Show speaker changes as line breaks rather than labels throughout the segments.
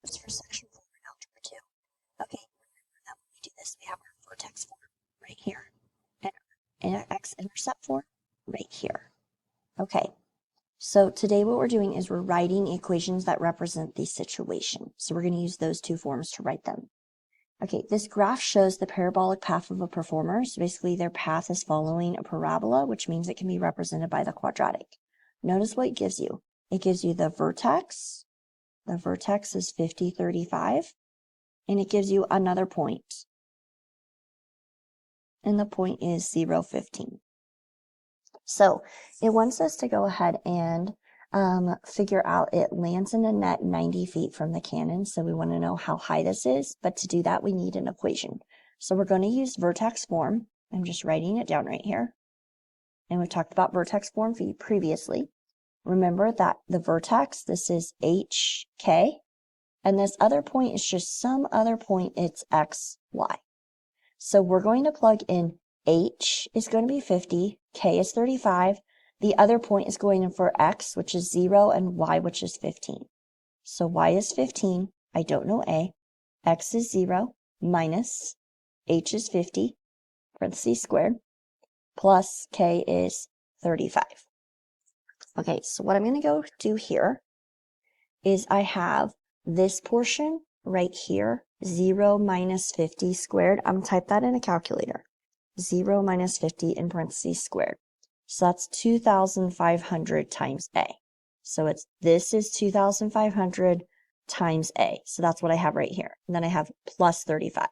It's for section 4 in Algebra 2. Okay, remember that when we do this, we have our vertex form right here and our x-intercept form right here. Okay, so today what we're doing is we're writing equations that represent the situation. So we're going to use those two forms to write them. Okay, this graph shows the parabolic path of a performer. So basically their path is following a parabola, which means it can be represented by the quadratic. Notice what it gives you. It gives you the vertex. The vertex is 50, 35. And it gives you another point. And the point is 0, 15. So it wants us to go ahead and figure out it lands in a net 90 feet from the cannon. So we want to know how high this is. But to do that, we need an equation. So we're going to use vertex form. I'm just writing it down right here. And we've talked about vertex form previously. Remember that the vertex, this is HK. And this other point is just some other point. It's X, Y. So we're going to plug in H is going to be 50, K is 35. The other point is going in for X, which is 0, and Y, which is 15. So Y is 15. I don't know A. X is 0 minus H is 50, parentheses squared, plus K is 35. Okay, so what I'm going to go do here is I have this portion right here, 0 minus 50 squared. I'm going to type that in a calculator. 0 minus 50 in parentheses squared. So that's 2,500 times A. So this is 2,500 times A. So that's what I have right here. And then I have plus 35.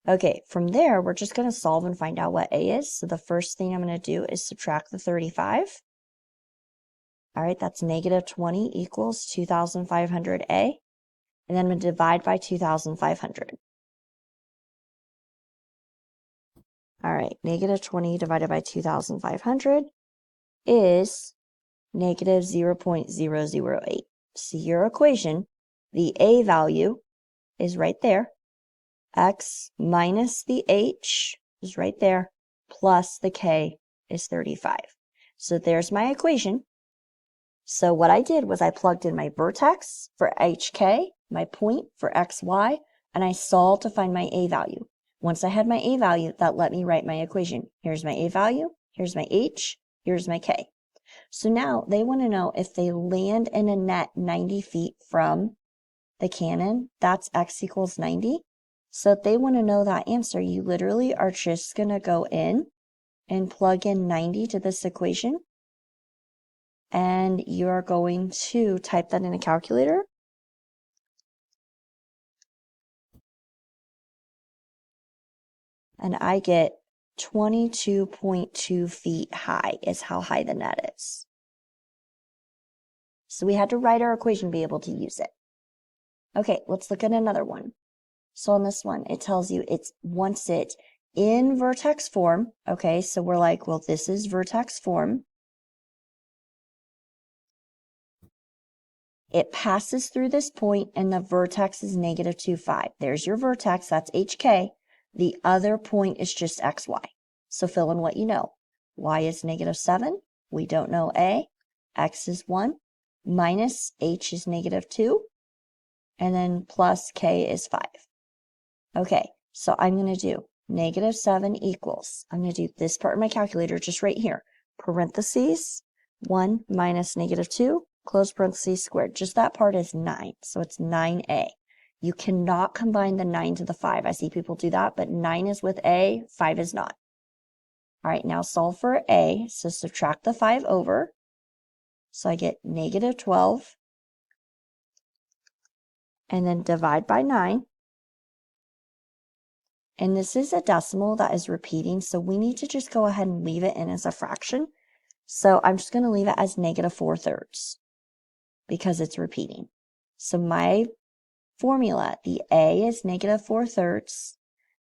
Okay, from there, we're just going to solve and find out what A is. So the first thing I'm going to do is subtract the 35. All right, that's negative 20 equals 2,500A. And then I'm going to divide by 2,500. All right, negative 20 divided by 2,500 is negative 0.008. See your equation, the A value is right there. X minus the H is right there, plus the K is 35. So there's my equation. So what I did was I plugged in my vertex for HK, my point for XY, and I solved to find my A value. Once I had my A value, that let me write my equation. Here's my A value, here's my H, here's my K. So now they want to know if they land in a net 90 feet from the cannon, that's X equals 90. So if they want to know that answer, you literally are just going to go in and plug in 90 to this equation. And you are going to type that in a calculator. And I get 22.2 feet high is how high the net is. So we had to write our equation to be able to use it. Okay, let's look at another one. So on this one, it tells you wants it in vertex form. Okay, so we're like, well, this is vertex form. It passes through this point and the vertex is negative 2, 5. There's your vertex, that's HK. The other point is just XY. So fill in what you know. Y is negative 7. We don't know A. X is 1. Minus H is negative 2. And then plus K is 5. Okay, so I'm going to do negative 7 equals, I'm going to do this part of my calculator just right here. Parentheses, 1 minus negative 2, close parentheses squared. Just that part is 9, so it's 9A. You cannot combine the 9 to the 5. I see people do that, but 9 is with A, 5 is not. All right, now solve for A, so subtract the 5 over. So I get negative 12, and then divide by 9. And this is a decimal that is repeating, so we need to just go ahead and leave it in as a fraction. So I'm just going to leave it as negative 4/3 because it's repeating. So my formula, the A is negative 4/3.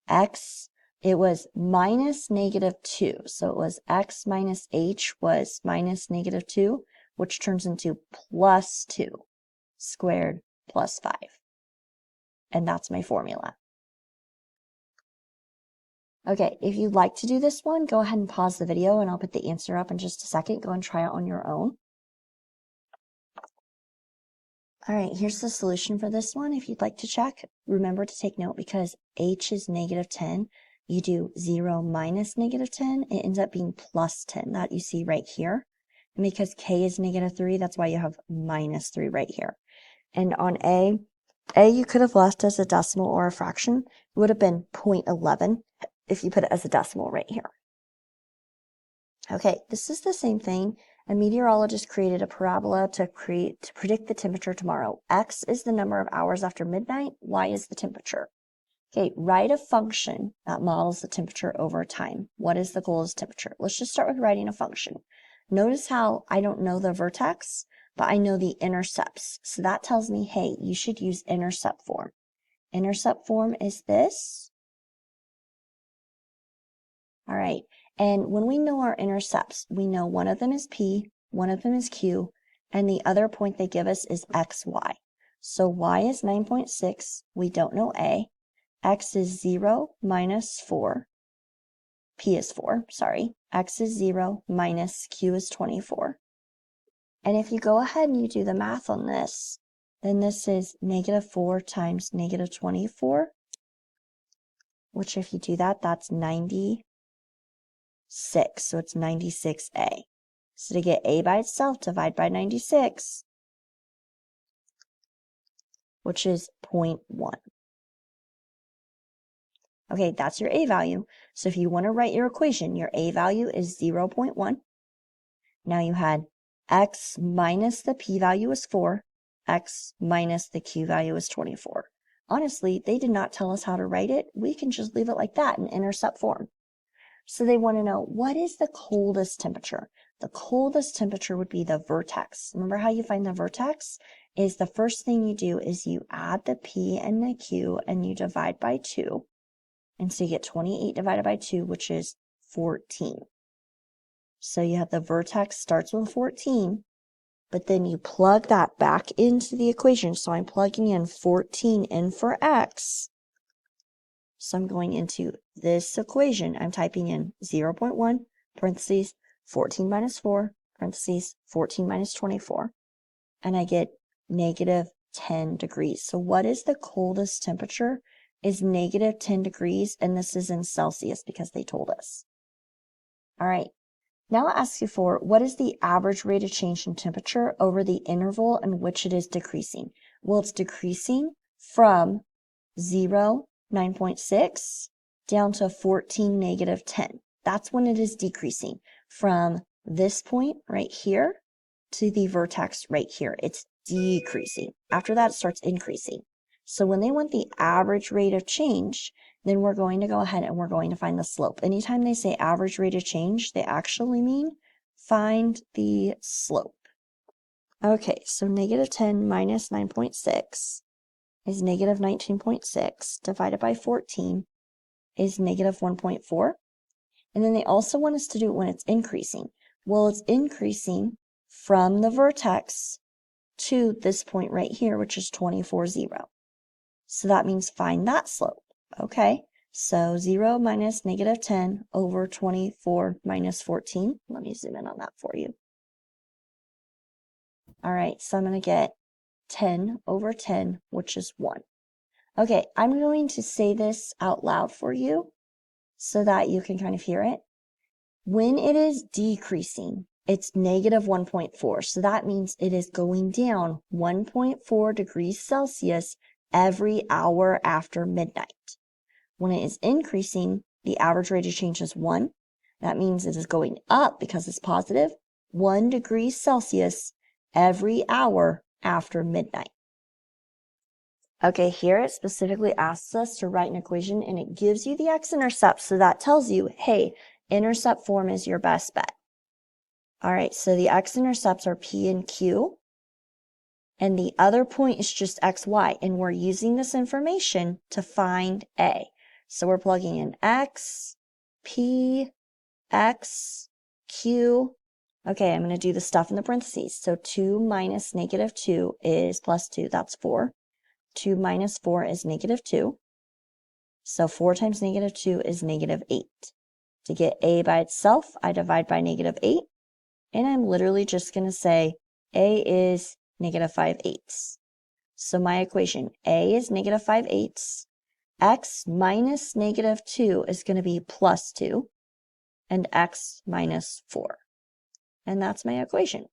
X, it was minus negative 2. So it was X minus H was minus negative 2, which turns into plus 2 squared plus 5. And that's my formula. Okay, if you'd like to do this one, go ahead and pause the video and I'll put the answer up in just a second. Go and try it on your own. All right, here's the solution for this one. If you'd like to check, remember to take note because h is negative 10. You do 0 minus negative 10, it ends up being plus 10. That you see right here. And because k is negative 3, that's why you have minus 3 right here. And on A you could have left as a decimal or a fraction. It would have been 0.11 if you put it as a decimal right here. Okay, this is the same thing. A meteorologist created a parabola to predict the temperature tomorrow. X is the number of hours after midnight. Y is the temperature. Okay, write a function that models the temperature over time. What is the goal of temperature? Let's just start with writing a function. Notice how I don't know the vertex, but I know the intercepts. So that tells me, hey, you should use intercept form. Intercept form is this. All right. And when we know our intercepts, we know one of them is P, one of them is Q, and the other point they give us is XY. So Y is 9.6. We don't know A. X is 0 minus 4. P is 4, sorry. X is 0 minus Q is 24. And if you go ahead and you do the math on this, then this is negative 4 times negative 24, which if you do that, that's 96. So it's 96A. So to get A by itself, divide by 96, which is 0.1. Okay, that's your A value. So if you want to write your equation, your A value is 0.1. Now you had X minus the P value is 4, X minus the Q value is 24. Honestly, they did not tell us how to write it. We can just leave it like that in intercept form. So they want to know, what is the coldest temperature? The coldest temperature would be the vertex. Remember how you find the vertex? Is the first thing you do is you add the P and the Q and you divide by 2. And so you get 28 divided by 2, which is 14. So you have the vertex starts with 14, but then you plug that back into the equation. So I'm plugging in 14 in for X. So I'm going into this equation. I'm typing in 0.1, parentheses, 14 minus 4, parentheses, 14 minus 24. And I get negative 10 degrees. So what is the coldest temperature? Is negative 10 degrees, and this is in Celsius because they told us. All right. Now it asks you for, what is the average rate of change in temperature over the interval in which it is decreasing? Well, it's decreasing from 0, 9.6, down to 14, negative 10. That's when it is decreasing from this point right here to the vertex right here. It's decreasing. After that, it starts increasing. So when they want the average rate of change, then we're going to go ahead and we're going to find the slope. Anytime they say average rate of change, they actually mean find the slope. Okay, so negative 10 minus 9.6 is negative 19.6 divided by 14 is negative 1.4. And then they also want us to do it when it's increasing. Well, it's increasing from the vertex to this point right here, which is 24, 0. So that means find that slope. Okay, so 0 minus negative 10 over 24 minus 14. Let me zoom in on that for you. All right, so I'm going to get 10 over 10, which is 1. Okay, I'm going to say this out loud for you so that you can kind of hear it. When it is decreasing, it's negative 1.4. So that means it is going down 1.4 degrees Celsius every hour after midnight. When it is increasing, the average rate of change is 1. That means it is going up because it's positive 1 degree Celsius every hour after midnight. Okay, here it specifically asks us to write an equation and it gives you the x-intercept. So that tells you, hey, intercept form is your best bet. All right, so the x-intercepts are P and Q. And the other point is just XY. And we're using this information to find A. So we're plugging in X, P, X, Q. Okay, I'm going to do the stuff in the parentheses. So 2 minus negative 2 is plus 2. That's 4. 2 minus 4 is negative 2. So 4 times negative 2 is negative 8. To get A by itself, I divide by negative 8. And I'm literally just going to say A is negative 5/8. So my equation, A is negative 5/8. X minus negative 2 is going to be plus 2. And x minus 4. And that's my equation.